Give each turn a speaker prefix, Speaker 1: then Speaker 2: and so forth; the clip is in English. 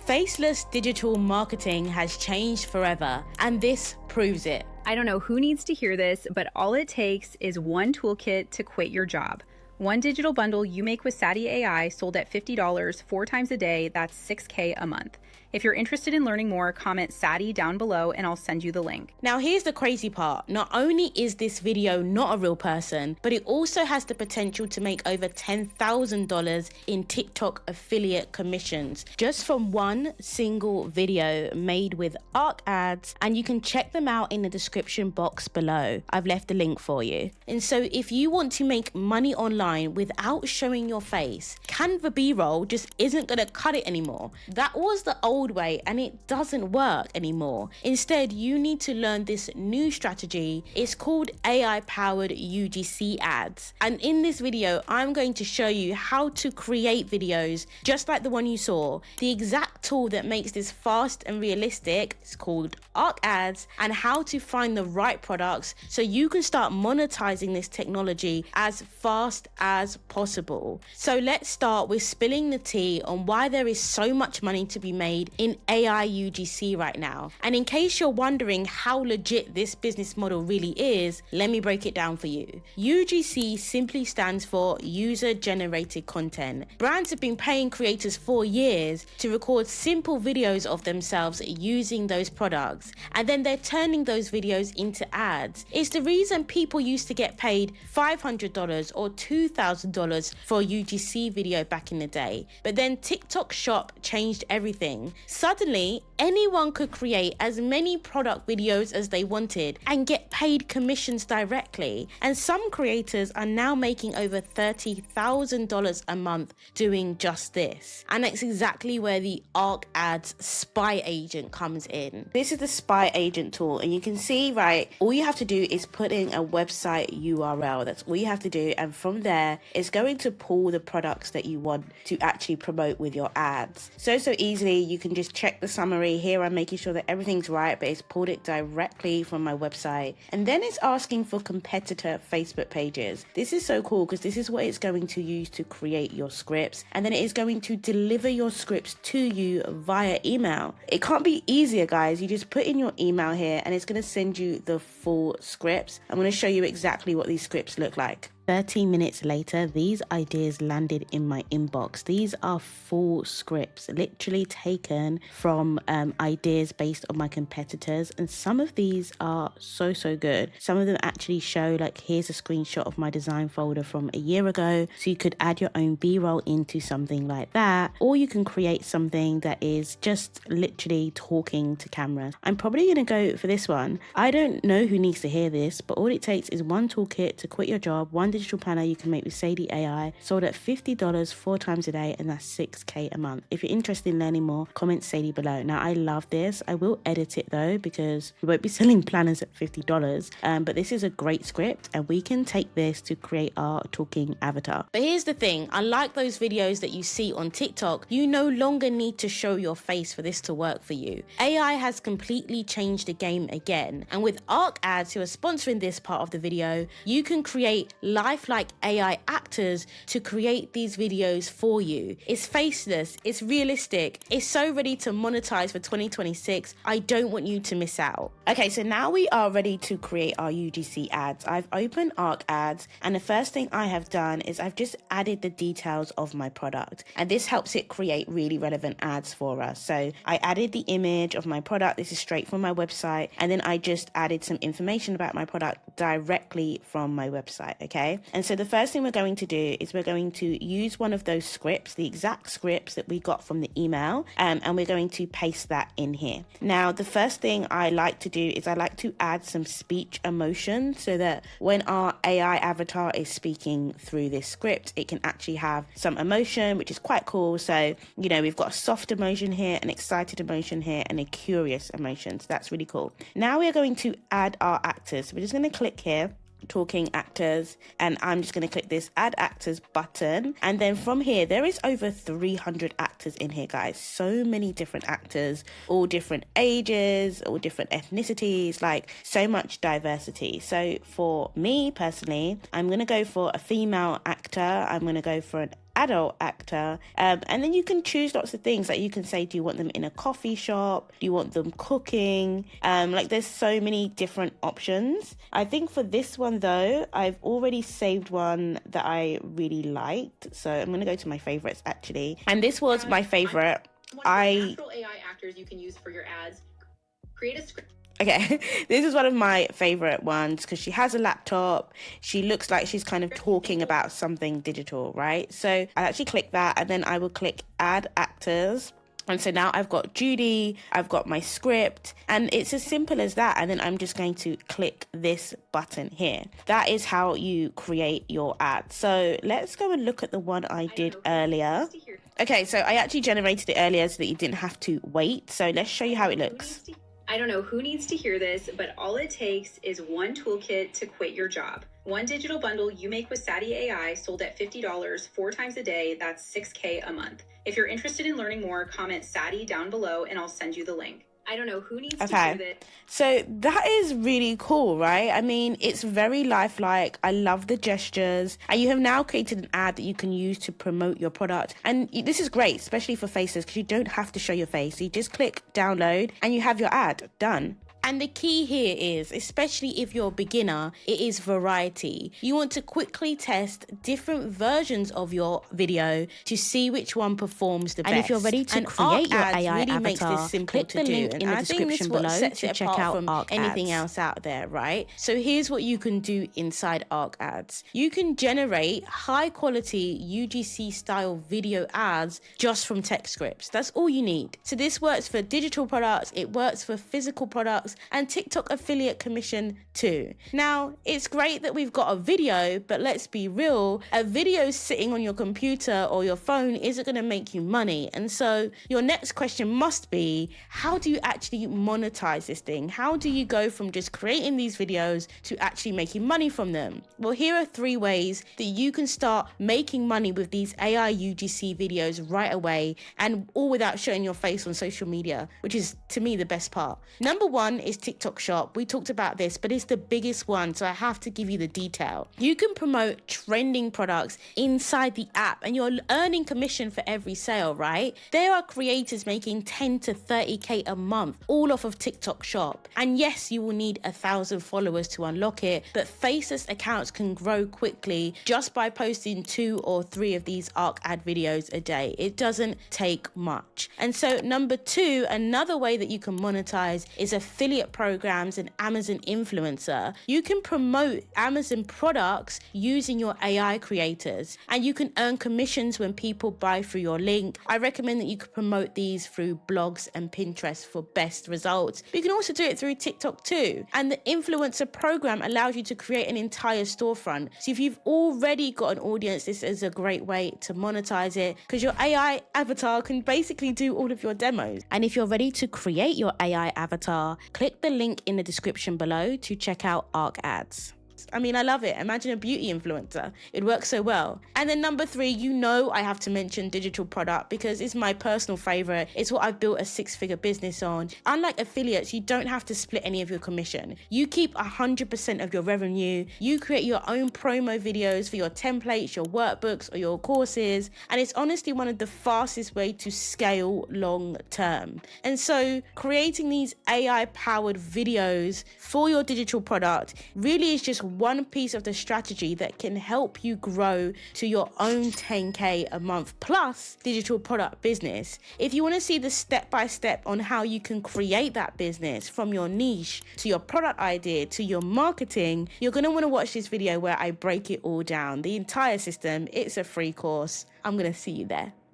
Speaker 1: Faceless digital marketing has changed forever, and this proves it.
Speaker 2: I don't know who needs to hear this, but all it takes is one toolkit to quit your job. One digital bundle you make with Sadi AI sold at $50 4 times a day, that's $6K a month. If you're interested in learning more, comment Sadi down below and I'll send you the link.
Speaker 1: Now here's the crazy part. Not only is this video not a real person, but it also has the potential to make over $10,000 in TikTok affiliate commissions just from one single video made with Ark Ads, and you can check them out in the description box below. I've left a link for you. And so if you want to make money online without showing your face, Canva B-roll just isn't gonna cut it anymore. That was the old way and it doesn't work anymore. Instead, you need to learn this new strategy. It's called AI powered UGC ads. And in this video, I'm going to show you how to create videos just like the one you saw. The exact tool that makes this fast and realistic is called Ark Ads, and how to find the right products so you can start monetizing this technology as fast as possible. So let's start with spilling the tea on why there is so much money to be made in AI UGC right now. And in case you're wondering how legit this business model really is, let me break it down for you. UGC simply stands for user generated content. Brands have been paying creators for years to record simple videos of themselves using those products, and then they're turning those videos into ads. It's the reason people used to get paid $500 or $2,000 for a UGC video back in the day. But then TikTok Shop changed everything. Suddenly, anyone could create as many product videos as they wanted and get paid commissions directly. And some creators are now making over $30,000 a month doing just this. And that's exactly where the Ark Ads spy agent comes in. This is the spy agent tool, and you can see, right, all you have to do is put in a website URL. That's all you have to do, and from there it's going to pull the products that you want to actually promote with your ads. So easily. You can just check the summary here. I'm making sure that everything's right, but it's pulled it directly from my website. And then it's asking for competitor Facebook pages. This is so cool because this is what it's going to use to create your scripts, and then it is going to deliver your scripts to you via email. It can't be easier, guys. You just put in your email here and it's going to send you the full scripts. I'm going to show you exactly what these scripts look like. 30 minutes later, these ideas landed in my inbox. These are full scripts, literally taken from ideas based on my competitors. And some of these are so good. Some of them actually show, like, here's a screenshot of my design folder from a year ago. So you could add your own B-roll into something like that. Or you can create something that is just literally talking to cameras. I'm probably going to go for this one. I don't know who needs to hear this, but all it takes is one toolkit to quit your job, one digital planner you can make with Sadi AI, sold at $50 4 times a day, and that's $6K a month. If you're interested in learning more, comment Sadi below. Now, I love this. I will edit it though, because we won't be selling planners at $50. But this is a great script, and we can take this to create our talking avatar. But here's the thing. Unlike those videos that you see on TikTok, you no longer need to show your face for this to work for you. AI has completely changed the game again. And with Ark Ads, who are sponsoring this part of the video, you can create lifelike AI actors to create these videos for you. It's faceless, it's realistic, it's so ready to monetize for 2026. I don't want you to miss out. Okay, so now we are ready to create our UGC ads. I've opened Ark Ads, and the first thing I have done is I've just added the details of my product, and this helps it create really relevant ads for us. So I added the image of my product. This is straight from my website, and then I just added some information about my product directly from my website. Okay, and so the first thing we're going to do is we're going to use one of those scripts, the exact scripts that we got from the email, and we're going to paste that in here. Now, the first thing I like to do is I like to add some speech emotion so that when our AI avatar is speaking through this script, it can actually have some emotion, which is quite cool. So, you know, we've got a soft emotion here, an excited emotion here, and a curious emotion. So that's really cool. Now we're going to add our actors. So we're just going to click here, talking actors, and I'm just going to click this add actors button, and then from here there is over 300 actors in here, guys. So many different actors, all different ages, all different ethnicities, like so much diversity. So for me personally, I'm going to go for a female actor actor. I'm going to go for an adult actor. And then you can choose lots of things. Like you can say, do you want them in a coffee shop? Do you want them cooking? Like there's so many different options. I think for this one though, I've already saved one that I really liked. So I'm going to go to my favorites actually. And this was my favorite.
Speaker 2: One of the natural AI actors you can use for your ads. Create a script.
Speaker 1: Okay, this is one of my favorite ones because she has a laptop. She looks like she's kind of talking about something digital, right? So I'll actually click that and then I will click add actors. And so now I've got Judy, I've got my script, and it's as simple as that. And then I'm just going to click this button here. That is how you create your ad. So let's go and look at the one I did earlier. Okay, so I actually generated it earlier so that you didn't have to wait. So let's show you how it looks.
Speaker 2: I don't know who needs to hear this, but all it takes is one toolkit to quit your job. One digital bundle you make with Sati AI sold at $50 4 times a day. That's $6K a month. If you're interested in learning more, comment Sati down below and I'll send you the link. I don't know who needs to hear this.
Speaker 1: So that is really cool, right? I mean, it's very lifelike. I love the gestures. And you have now created an ad that you can use to promote your product. And this is great, especially for Faceless, because you don't have to show your face. You just click download and you have your ad done. And the key here is, especially if you're a beginner, it is variety. You want to quickly test different versions of your video to see which one performs the best.
Speaker 3: And if you're ready to create your AI
Speaker 1: really
Speaker 3: avatar,
Speaker 1: makes this simple
Speaker 3: click
Speaker 1: to
Speaker 3: the
Speaker 1: do.
Speaker 3: link
Speaker 1: And
Speaker 3: in the
Speaker 1: I think this
Speaker 3: description
Speaker 1: what
Speaker 3: below
Speaker 1: sets
Speaker 3: to
Speaker 1: it
Speaker 3: check
Speaker 1: apart
Speaker 3: out
Speaker 1: from
Speaker 3: Ark
Speaker 1: anything
Speaker 3: Ads.
Speaker 1: else out there, right? So here's what you can do inside Ark Ads. You can generate high quality UGC style video ads just from text scripts. That's all you need. So this works for digital products, it works for physical products, and TikTok affiliate commission too. Now, it's great that we've got a video, but let's be real, a video sitting on your computer or your phone isn't going to make you money. And so your next question must be, how do you actually monetize this thing? How do you go from just creating these videos to actually making money from them? Well, here are 3 ways that you can start making money with these AI UGC videos right away, and all without showing your face on social media, which is to me the best part. Number 1 is TikTok Shop. We talked about this, but it's the biggest one, so I have to give you the detail. You can promote trending products inside the app and you're earning commission for every sale, right? There are creators making 10 to 30K a month, all off of TikTok Shop. And yes, you will need 1,000 followers to unlock it, but Faceless accounts can grow quickly just by posting 2 or 3 of these Ark ad videos a day. It doesn't take much. And so number 2, another way that you can monetize is affiliate programs and Amazon influencer. You can promote Amazon products using your AI creators, and you can earn commissions when people buy through your link. I recommend that you could promote these through blogs and Pinterest for best results. But you can also do it through TikTok too. And the influencer program allows you to create an entire storefront. So if you've already got an audience, this is a great way to monetize it because your AI avatar can basically do all of your demos.
Speaker 3: And if you're ready to create your AI avatar, click the link in the description below to check out Ark Ads.
Speaker 1: I mean, I love it. Imagine a beauty influencer. It works so well. And then number 3, you know I have to mention digital product because it's my personal favorite. It's what I've built a 6-figure business on. Unlike affiliates, you don't have to split any of your commission. You keep 100% of your revenue. You create your own promo videos for your templates, your workbooks, or your courses. And it's honestly one of the fastest way to scale long term. And so creating these AI powered videos for your digital product really is just one piece of the strategy that can help you grow to your own 10K a month plus digital product business. If you want to see the step-by-step on how you can create that business from your niche to your product idea to your marketing, you're going to want to watch this video where I break it all down, the entire system. It's a free course. I'm going to see you there.